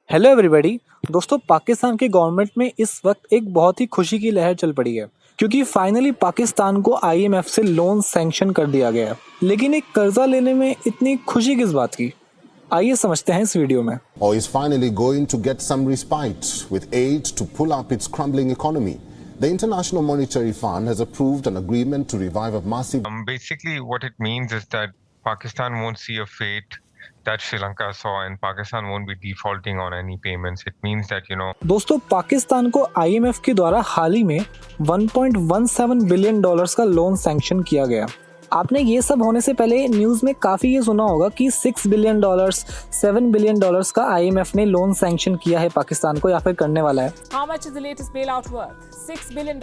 Hello everybody. दोस्तों, पाकिस्तान की government में इस वक्त एक बहुत ही खुशी की लहर चल पड़ी है क्योंकि फाइनली पाकिस्तान को आईएमएफ से लोन सैंक्शन कर दिया गया है। लेकिन एक कर्जा लेने में इतनी खुशी किस बात की, आइए समझते हैं इस वीडियो में। Or is finally going to get some respite with aid to pull up its crumbling economy. The International Monetary Fund has approved an agreement to revive a massive Basically, what it means is that Pakistan won't see a fate that Sri Lanka saw, and Pakistan won't be defaulting on any payments. It means that, दोस्तों, पाकिस्तान को IMF के द्वारा हाल ही में 1.17 billion dollars का loan sanction किया गया। आपने ये सब होने से पहले न्यूज में काफी ये सुना होगा कि 6 बिलियन डॉलर्स 7 बिलियन डॉलर्स का आईएमएफ ने लोन सैंक्शन किया है पाकिस्तान को या फिर करने वाला है। How much is the latest bailout worth? $6 billion.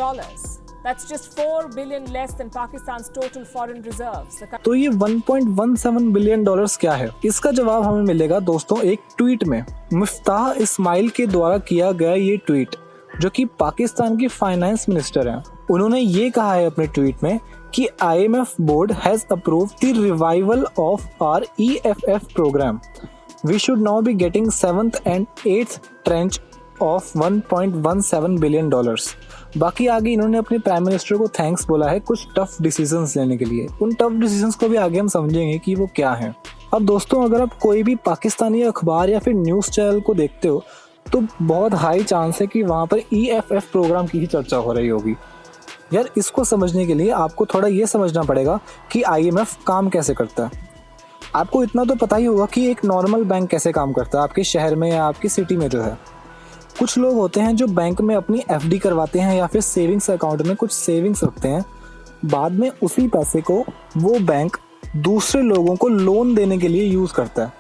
That's just $4 billion less than Pakistan's total foreign reserves. तो ये 1.17 बिलियन डॉलर्स क्या है, इसका जवाब हमें मिलेगा दोस्तों एक ट्वीट में। मुफ्ताह इस्माइल के द्वारा किया गया ये ट्वीट, जो कि पाकिस्तान की फाइनेंस मिनिस्टर हैं, उन्होंने ये कहा है अपने ट्वीट में कि IMF board has approved the revival of our EFF programme. We should now be getting 7th and 8th tranche of 1.17 billion dollars. बाकी आगे इन्होंने अपने प्राइम मिनिस्टर को थैंक्स बोला है कुछ टफ डिसीजंस लेने के लिए। उन टफ डिसीजंस को भी आगे हम समझेंगे कि वो क्या हैं। अब दोस्तों, अगर आप कोई भी पाकिस्तानी अखबार या फिर न्यूज़ चैनल को देखते हो तो बहुत हाई चांस है कि वहाँ पर EFF प्रोग्राम की ही चर्चा हो रही होगी। यार, इसको समझने के लिए आपको थोड़ा ये समझना पड़ेगा कि IMF काम कैसे करता है। आपको इतना तो पता ही होगा कि एक नॉर्मल बैंक कैसे काम करता है आपके शहर में या आपकी सिटी में जो है। कुछ लोग होते हैं जो बैंक में अपनी FD करवाते हैं या फिर सेविंग्स अकाउंट में कुछ सेविंग्स रखते हैं। बाद में उसी पैसे को वो बैंक दूसरे लोगों को लोन देने के लिए यूज़ करता है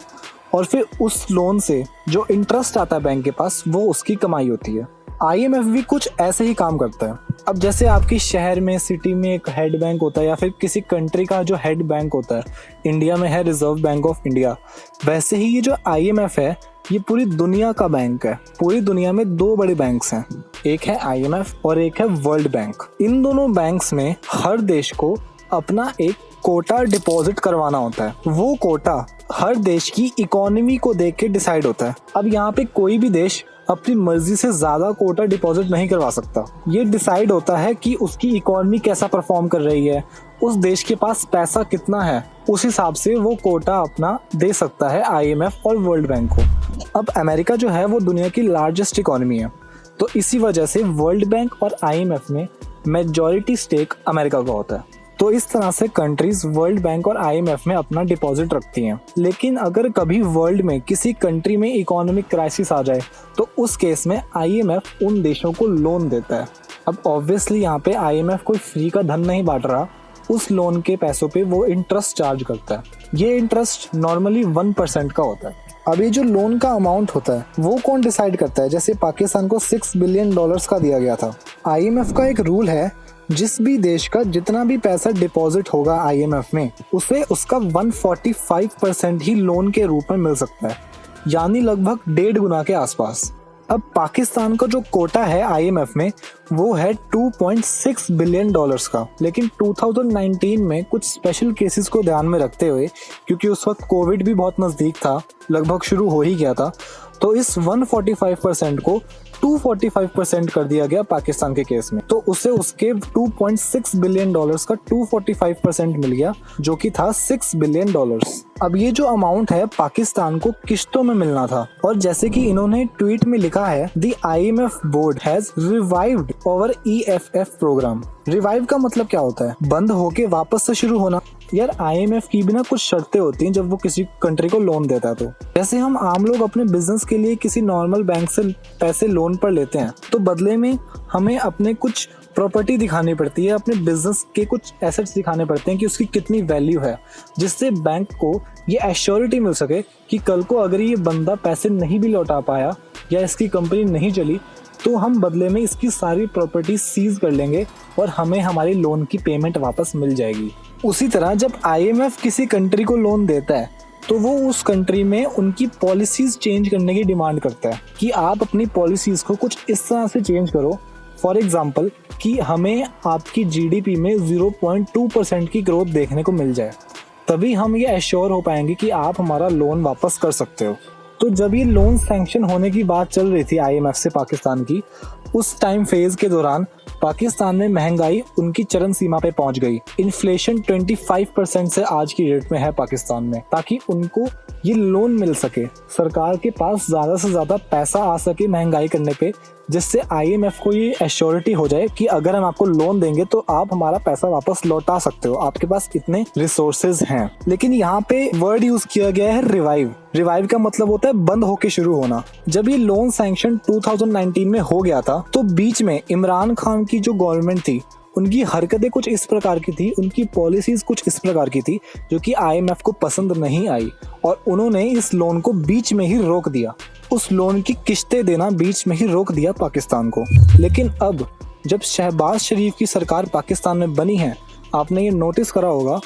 और फिर उस लोन से जो इंटरेस्ट आता है बैंक के पास, वो उसकी कमाई होती है। IMF भी कुछ ऐसे ही काम करता है। अब जैसे आपकी शहर में, सिटी में एक हेड बैंक होता है या फिर किसी कंट्री का जो हेड बैंक होता है, इंडिया में है रिजर्व बैंक ऑफ इंडिया, वैसे ही ये जो IMF है ये पूरी दुनिया का बैंक है। पूरी दुनिया में दो बड़े बैंक्स हैं, एक है IMF और एक है वर्ल्ड बैंक। इन दोनों बैंक्स में हर देश को अपना एक कोटा डिपॉजिट करवाना होता है। वो कोटा हर देश की इकोनॉमी को देख के डिसाइड होता है। अब यहाँ पे कोई भी देश अपनी मर्जी से ज्यादा कोटा डिपॉजिट नहीं करवा सकता। ये डिसाइड होता है कि उसकी इकोनॉमी कैसा परफॉर्म कर रही है, उस देश के पास पैसा कितना है, उस हिसाब से वो कोटा अपना दे सकता है IMF और वर्ल्ड बैंक को। अब अमेरिका जो है वो दुनिया की लार्जेस्ट इकोनॉमी है, तो इसी वजह से वर्ल्ड बैंक और IMF में मेजॉरिटी स्टेक अमेरिका का होता है। तो इस तरह से कंट्रीज वर्ल्ड बैंक और IMF में अपना डिपॉजिट रखती हैं। लेकिन अगर कभी वर्ल्ड में किसी कंट्री में इकोनॉमिक क्राइसिस आ जाए तो उस केस में IMF उन देशों को लोन देता है। अब ऑब्वियसली यहाँ पे IMF कोई फ्री का धन नहीं बांट रहा, उस लोन के पैसों पे वो इंटरेस्ट चार्ज करता है। ये इंटरेस्ट नॉर्मली 1% का होता है। अब ये जो लोन का अमाउंट होता है वो कौन डिसाइड करता है? जैसे पाकिस्तान को 6 बिलियन डॉलर्स का दिया गया था। IMF का एक रूल है, जिस भी देश का जितना भी पैसा डिपॉजिट होगा IMF में, उसे उसका 145% ही लोन के रूप में मिल सकता है, यानी लगभग 1.5 गुना के आसपास। अब पाकिस्तान का जो कोटा है IMF में वो है 2.6 बिलियन डॉलर्स का। लेकिन 2019 में कुछ स्पेशल केसेस को ध्यान में रखते हुए, क्योंकि उस वक्त कोविड भी बहुत नज़दीक था, लगभग शुरू हो ही गया था, तो इस 145% को 245% कर दिया गया पाकिस्तान के केस में। तो उसे उसके 2.6 बिलियन डॉलर्स का 245% मिल गया, जो कि था 6 बिलियन डॉलर्स। अब ये जो अमाउंट है पाकिस्तान को किश्तों में मिलना था, और जैसे कि इन्होंने ट्वीट में लिखा है, the IMF board has revived our EFF programme. Revive का मतलब क्या होता है? बंद होके वापस से शुरू होना। यार, IMF की भी ना कुछ शर्तें होती हैं जब वो किसी कंट्री को लोन देता है। तो जैसे हम आम लोग अपने बिजनेस के लिए किसी नॉर्मल बैंक से पैसे लोन पर लेते हैं, तो बदले में हमें अपने कुछ प्रॉपर्टी दिखानी पड़ती है, अपने बिजनेस के कुछ एसेट्स दिखाने पड़ते हैं कि उसकी कितनी वैल्यू है, जिससे बैंक को ये एश्योरिटी मिल सके कि कल को अगर ये बंदा पैसे नहीं भी लौटा पाया या इसकी कंपनी नहीं चली, तो हम बदले में इसकी सारी प्रॉपर्टी सीज कर लेंगे और हमें हमारी लोन की पेमेंट वापस मिल जाएगी। उसी तरह जब IMF किसी कंट्री को लोन देता है तो वो उस कंट्री में उनकी पॉलिसीज चेंज करने की डिमांड करता है कि आप अपनी पॉलिसीज को कुछ इस तरह से चेंज करो, फॉर एग्जाम्पल कि हमें आपकी GDP में 0.2% की ग्रोथ देखने को मिल जाए, तभी हम ये एश्योर हो पाएंगे कि आप हमारा लोन वापस कर सकते हो। तो जब ये लोन सैंक्शन होने की बात चल रही थी IMF से पाकिस्तान की, उस टाइम फेज के दौरान पाकिस्तान में महंगाई उनकी चरम सीमा पे पहुंच गई। इन्फ्लेशन 25% से आज की डेट में है पाकिस्तान में, ताकि उनको ये लोन मिल सके, सरकार के पास ज्यादा से ज्यादा पैसा आ सके महंगाई करने पे, जिससे IMF को ये एश्योरिटी हो जाए कि अगर हम आपको लोन देंगे तो आप हमारा पैसा वापस लौटा सकते हो, आपके पास इतने रिसोर्सेज हैं। लेकिन यहाँ पे वर्ड यूज किया गया है रिवाइव। रिवाइव का मतलब होता है बंद होके शुरू होना। जब ये लोन सैंक्शन 2019 में हो गया था, तो बीच में इमरान खान की जो गवर्नमेंट थी, उनकी हरकतें कुछ इस प्रकार की थी, उनकी पॉलिसीज कुछ इस प्रकार की थी जो कि IMF को पसंद नहीं आई, और उन्होंने इस लोन को बीच में ही रोक दिया। उस लोन की किश्तें देना बीच में ही रोक दिया पाकिस्तान को। लेकिन अब जब शहबाज शरीफ की सरकार पाकिस्तान में बनी है, आपने ये नोटिस करा होगा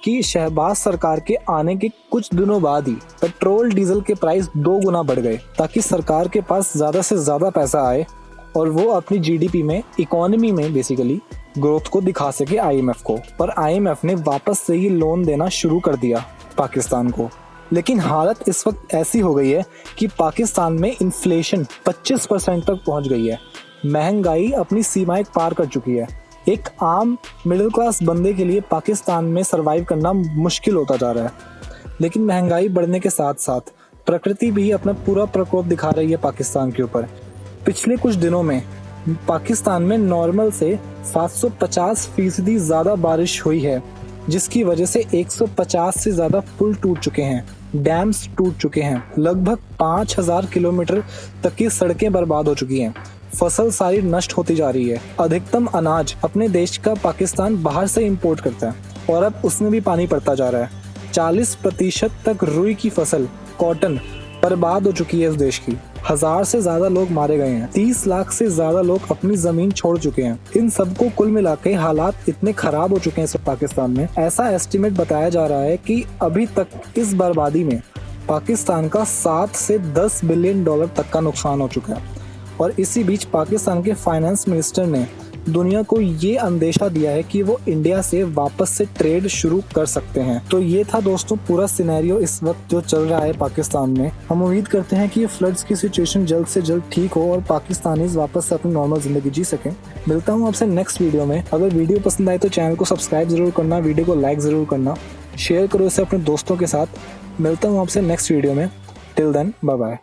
कि शहबाज सरकार के आने के कुछ दिनों बाद ही पेट्रोल डीजल के प्राइस 2 गुना बढ़ गए, ताकि सरकार के पास ज़्यादा से ज़्यादा पैसा आए और वो अपनी GDP में, इकोनॉमी में बेसिकली ग्रोथ को दिखा सके IMF को। पर IMF ने वापस से ही लोन देना शुरू कर दिया पाकिस्तान को। लेकिन हालत इस वक्त ऐसी हो गई है कि पाकिस्तान में इन्फ्लेशन 25% तक पहुंच गई है। महंगाई अपनी सीमाएं पार कर चुकी है। एक आम मिडिल क्लास बंदे के लिए पाकिस्तान में सरवाइव करना मुश्किल होता जा रहा है। लेकिन महंगाई बढ़ने के साथ साथ प्रकृति भी अपना पूरा प्रकोप दिखा रही है पाकिस्तान के ऊपर। पिछले कुछ दिनों में पाकिस्तान में नॉर्मल से 750% ज़्यादा बारिश हुई है, जिसकी वजह से 150 से ज़्यादा पुल टूट चुके हैं, डैम्स टूट चुके हैं, लगभग 5000 किलोमीटर तक की सड़कें बर्बाद हो चुकी हैं, फसल सारी नष्ट होती जा रही है। अधिकतम अनाज अपने देश का पाकिस्तान बाहर से इंपोर्ट करता है और अब उसमें भी पानी पड़ता जा रहा है। 40% तक रुई की फसल, कॉटन बर्बाद हो चुकी है इस देश की। 1000 से ज्यादा लोग मारे गए हैं, 30 लाख से ज्यादा लोग अपनी जमीन छोड़ चुके हैं। इन सबको कुल मिला के हालात इतने खराब हो चुके हैं इस पाकिस्तान में। ऐसा एस्टिमेट बताया जा रहा है कि अभी तक इस बर्बादी में पाकिस्तान का 7 से 10 बिलियन डॉलर तक का नुकसान हो चुका है। और इसी बीच पाकिस्तान के फाइनेंस मिनिस्टर ने दुनिया को ये अंदेशा दिया है कि वो इंडिया से वापस से ट्रेड शुरू कर सकते हैं। तो ये था दोस्तों पूरा सिनेरियो इस वक्त जो चल रहा है पाकिस्तान में। हम उम्मीद करते हैं कि ये फ्लड्स की सिचुएशन जल्द से जल्द ठीक हो और पाकिस्तानीज वापस से अपनी नॉर्मल जिंदगी जी सकें। मिलता हूँ आपसे नेक्स्ट वीडियो में। अगर वीडियो पसंद आए तो चैनल को सब्सक्राइब जरूर करना, वीडियो को लाइक जरूर करना, शेयर करो इसे अपने दोस्तों के साथ। मिलता हूँ आपसे नेक्स्ट वीडियो में। Till then bye bye.